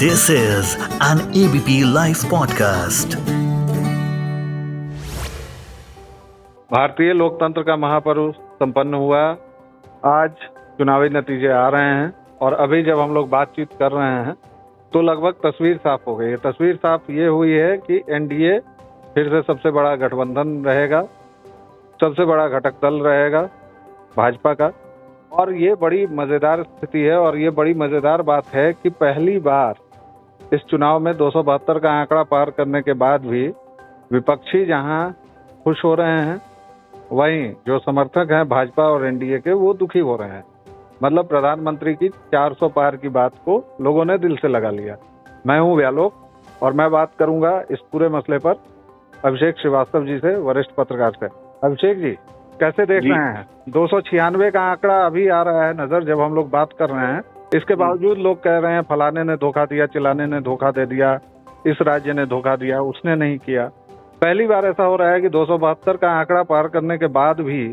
This is an ABP Life podcast. भारतीय लोकतंत्र का महापर्व संपन्न हुआ। आज चुनावी नतीजे आ रहे हैं और अभी जब हम लोग बातचीत कर रहे हैं तो लगभग तस्वीर साफ हो गई है। तस्वीर साफ ये हुई है कि एनडीए फिर से सबसे बड़ा गठबंधन रहेगा, सबसे बड़ा घटक दल रहेगा भाजपा का। और ये बड़ी मज़ेदार स्थिति है और ये बड़ी मज़ेदार बात है कि पहली बार इस चुनाव में 272 का आंकड़ा पार करने के बाद भी विपक्षी जहां खुश हो रहे हैं, वहीं जो समर्थक हैं भाजपा और एनडीए के वो दुखी हो रहे हैं। मतलब प्रधानमंत्री की 400 पार की बात को लोगों ने दिल से लगा लिया। मैं हूं व्यालोक और मैं बात करूंगा इस पूरे मसले पर अभिषेक श्रीवास्तव जी से, वरिष्ठ पत्रकार से। अभिषेक जी, कैसे देख रहे हैं? 296 का आंकड़ा अभी आ रहा है नजर जब हम लोग बात कर रहे हैं। इसके बावजूद लोग कह रहे हैं फलाने ने धोखा दिया, चिलाने ने धोखा दे दिया, इस राज्य ने धोखा दिया, उसने नहीं किया। पहली बार ऐसा हो रहा है कि 272 का आंकड़ा पार करने के बाद भी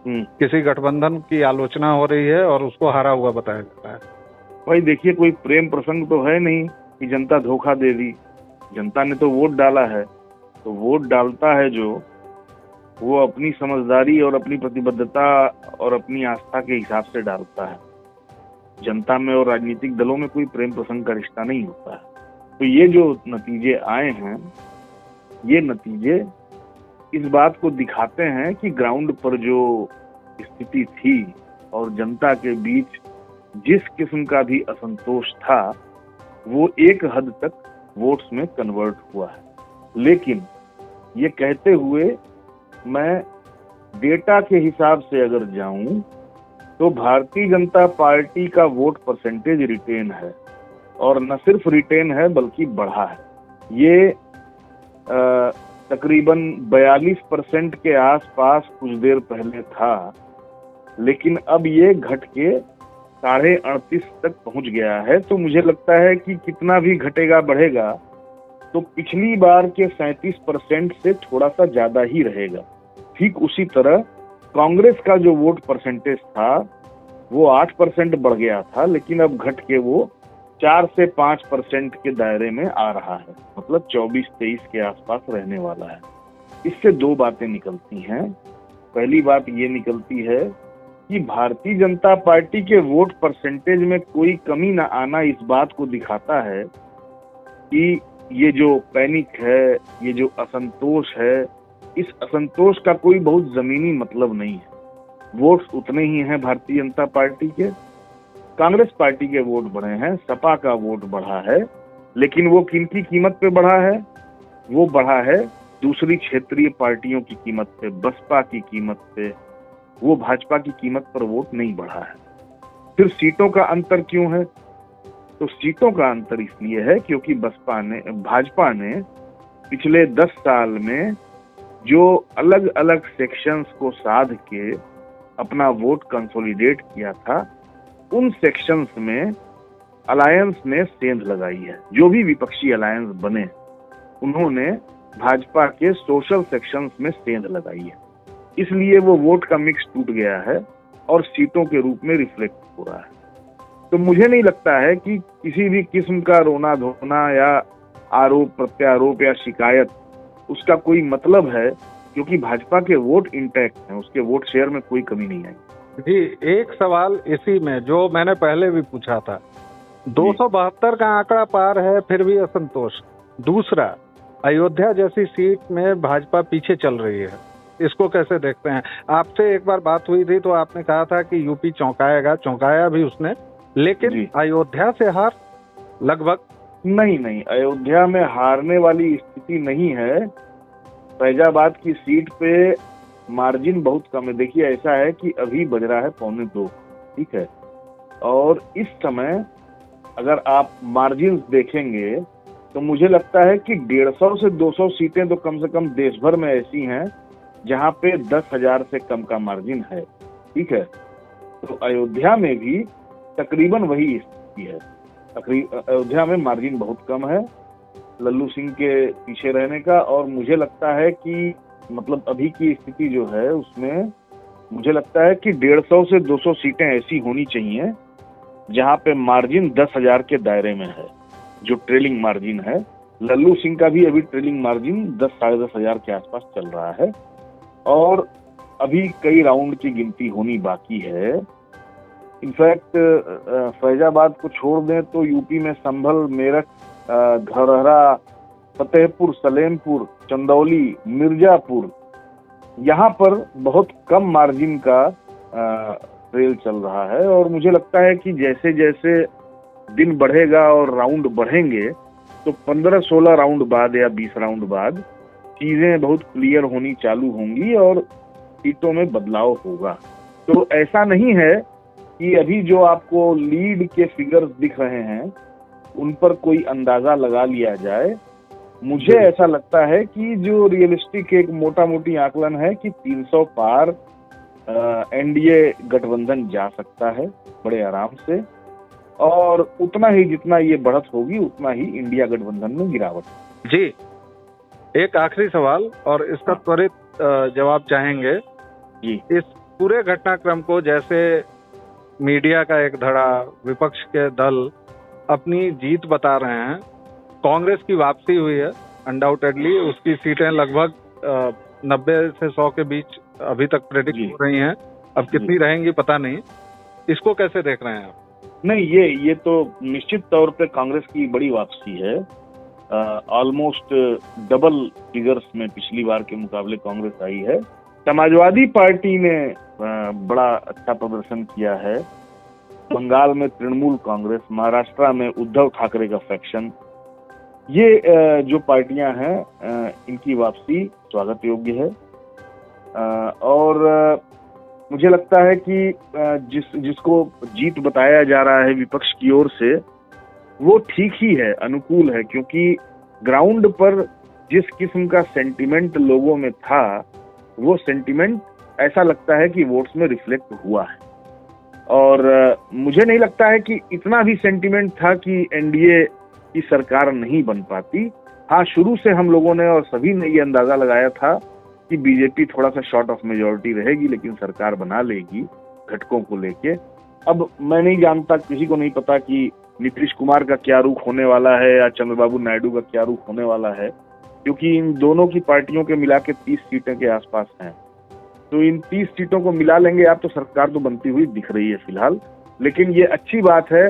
किसी गठबंधन की आलोचना हो रही है और उसको हारा हुआ बताया जाता है। भाई देखिए, कोई प्रेम प्रसंग तो है नहीं कि जनता धोखा दे दी। जनता ने तो वोट डाला है, तो वोट डालता है जो वो अपनी समझदारी और अपनी प्रतिबद्धता और अपनी आस्था के हिसाब से डालता है। जनता में और राजनीतिक दलों में कोई प्रेम प्रसंग का रिश्ता नहीं होता है। तो ये जो नतीजे आए हैं, ये नतीजे इस बात को दिखाते हैं कि ग्राउंड पर जो स्थिति थी और जनता के बीच जिस किस्म का भी असंतोष था, वो एक हद तक वोट्स में कन्वर्ट हुआ है। लेकिन ये कहते हुए मैं डेटा के हिसाब से अगर जाऊं तो भारतीय जनता पार्टी का वोट परसेंटेज रिटेन है, और न सिर्फ रिटेन है बल्कि बढ़ा है। ये तकरीबन 42% के आसपास कुछ देर पहले था, लेकिन अब ये घट के 38.5 तक पहुंच गया है। तो मुझे लगता है कि कितना भी घटेगा बढ़ेगा तो पिछली बार के 37% से थोड़ा सा ज्यादा ही रहेगा। ठीक उसी तरह कांग्रेस का जो वोट परसेंटेज था वो 8% बढ़ गया था, लेकिन अब घट के वो 4 से 5% के दायरे में आ रहा है। मतलब 24-23 के आसपास रहने वाला है। इससे दो बातें निकलती हैं। पहली बात ये निकलती है कि भारतीय जनता पार्टी के वोट परसेंटेज में कोई कमी न आना इस बात को दिखाता है कि ये जो पैनिक है, ये जो असंतोष है, इस असंतोष का कोई बहुत जमीनी मतलब नहीं है। वोट्स उतने ही हैं भारतीय जनता पार्टी के। कांग्रेस पार्टी के वोट बढ़े हैं, सपा का वोट बढ़ा है, लेकिन वो किनकी कीमत पे बढ़ा है? वो बढ़ा है दूसरी क्षेत्रीय पार्टियों की कीमत पे, बसपा की कीमत पे। वो भाजपा की कीमत पर वोट नहीं बढ़ा है। फिर सीटों का अंतर क्यों है? तो सीटों का अंतर इसलिए है क्योंकि भाजपा ने पिछले 10 साल में जो अलग अलग सेक्शंस को साध के अपना वोट कंसोलिडेट किया था, उन सेक्शंस में अलायंस ने सेंध लगाई है। जो भी विपक्षी अलायंस बने, उन्होंने भाजपा के सोशल सेक्शंस में सेंध लगाई है। इसलिए वो वोट का मिक्स टूट गया है और सीटों के रूप में रिफ्लेक्ट हो रहा है। तो मुझे नहीं लगता है कि किसी भी किस्म का रोना धोना या आरोप प्रत्यारोप या शिकायत उसका कोई मतलब है, क्योंकि भाजपा के वोट इंटैक्ट हैं, उसके वोट शेयर में कोई कमी नहीं आई। जी, एक सवाल इसी में जो मैंने पहले भी पूछा था, 272 का आंकड़ा पार है फिर भी असंतोष। दूसरा, अयोध्या जैसी सीट में भाजपा पीछे चल रही है, इसको कैसे देखते हैं? आपसे एक बार बात हुई थी तो आपने कहा था कि यूपी चौंकाएगा, चौंकाया भी उसने, लेकिन अयोध्या से हार लगभग नहीं, अयोध्या में हारने वाली स्थिति नहीं है। फैजाबाद की सीट पे मार्जिन बहुत कम है। देखिए, ऐसा है कि अभी बज रहा है 1:45, ठीक है, और इस समय अगर आप मार्जिन देखेंगे तो मुझे लगता है कि 150 से 200 सीटें तो कम से कम देश भर में ऐसी हैं जहां पे 10,000 से कम का मार्जिन है, ठीक है। तो अयोध्या में भी तकरीबन वही स्थिति है। अयोध्या में मार्जिन बहुत कम है लल्लू सिंह के पीछे रहने का, और मुझे लगता है कि मतलब अभी की स्थिति जो है उसमें मुझे लगता है कि 150 से 200 सीटें ऐसी होनी चाहिए जहां पे मार्जिन 10,000 के दायरे में है। जो ट्रेलिंग मार्जिन है। लल्लू सिंह का भी अभी ट्रेलिंग मार्जिन 10-10,500 हजार के आसपास चल रहा है और अभी कई राउंड की गिनती होनी बाकी है। इनफैक्ट फैजाबाद को छोड़ दें तो यूपी में संभल, मेरठ, धरहरा, फतेहपुर, सलेमपुर, चंदौली, मिर्जापुर, यहाँ पर बहुत कम मार्जिन का ट्रेल चल रहा है और मुझे लगता है कि जैसे जैसे दिन बढ़ेगा और राउंड बढ़ेंगे तो 15-16 राउंड बाद या 20 राउंड बाद चीजें बहुत क्लियर होनी चालू होंगी और सीटों में बदलाव होगा। तो ऐसा नहीं है कि अभी जो आपको लीड के फिगर्स दिख रहे हैं उन पर कोई अंदाजा लगा लिया जाए। मुझे ऐसा लगता है कि जो रियलिस्टिक एक मोटा मोटी आकलन है कि 300 पार एनडीए गठबंधन जा सकता है बड़े आराम से और उतना ही जितना ये बढ़त होगी उतना ही इंडिया गठबंधन में गिरावट। जी, एक आखिरी सवाल और इसका त्वरित जवाब चाहेंगे। जी, इस पूरे घटनाक्रम को जैसे मीडिया का एक धड़ा, विपक्ष के दल अपनी जीत बता रहे हैं, कांग्रेस की वापसी हुई है अनडाउटेडली, उसकी सीटें लगभग 90 से 100 के बीच अभी तक प्रेडिक्ट हो रही हैं, अब कितनी रहेंगी पता नहीं, इसको कैसे देख रहे हैं आप? नहीं, ये तो निश्चित तौर पे कांग्रेस की बड़ी वापसी है। ऑलमोस्ट डबल फिगर्स में पिछली बार के मुकाबले कांग्रेस आई है। समाजवादी पार्टी ने बड़ा अच्छा प्रदर्शन किया है। बंगाल में तृणमूल कांग्रेस, महाराष्ट्र में उद्धव ठाकरे का फैक्शन, ये जो पार्टियां हैं इनकी वापसी स्वागत योग्य है। और मुझे लगता है कि जिसको जीत बताया जा रहा है विपक्ष की ओर से वो ठीक ही है, अनुकूल है, क्योंकि ग्राउंड पर जिस किस्म का सेंटिमेंट लोगों में था वो सेंटिमेंट ऐसा लगता है कि वोट्स में रिफ्लेक्ट हुआ है। और मुझे नहीं लगता है कि इतना भी सेंटिमेंट था कि एनडीए की सरकार नहीं बन पाती। हाँ, शुरू से हम लोगों ने और सभी ने ये अंदाजा लगाया था कि बीजेपी थोड़ा सा शॉर्ट ऑफ मेजॉरिटी रहेगी लेकिन सरकार बना लेगी घटकों को लेके। अब मैं नहीं जानता, किसी को नहीं पता कि नीतीश कुमार का क्या रुख होने वाला है या चंद्रबाबू नायडू का क्या रुख होने वाला है, क्योंकि इन दोनों की पार्टियों के मिला के 30 सीटें के आसपास हैं। तो इन 30 सीटों को मिला लेंगे आप तो सरकार तो बनती हुई दिख रही है फिलहाल। लेकिन ये अच्छी बात है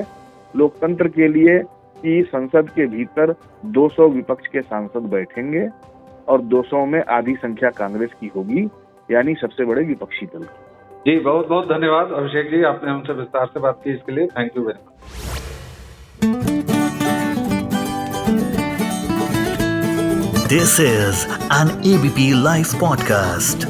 लोकतंत्र के लिए कि संसद के भीतर 200 विपक्ष के सांसद बैठेंगे और 200 में आधी संख्या कांग्रेस की होगी, यानी सबसे बड़े विपक्षी दल। जी, बहुत बहुत धन्यवाद अभिषेक जी, आपने हमसे विस्तार से बात की, इसके लिए thank you very much. This is an ABP Live podcast.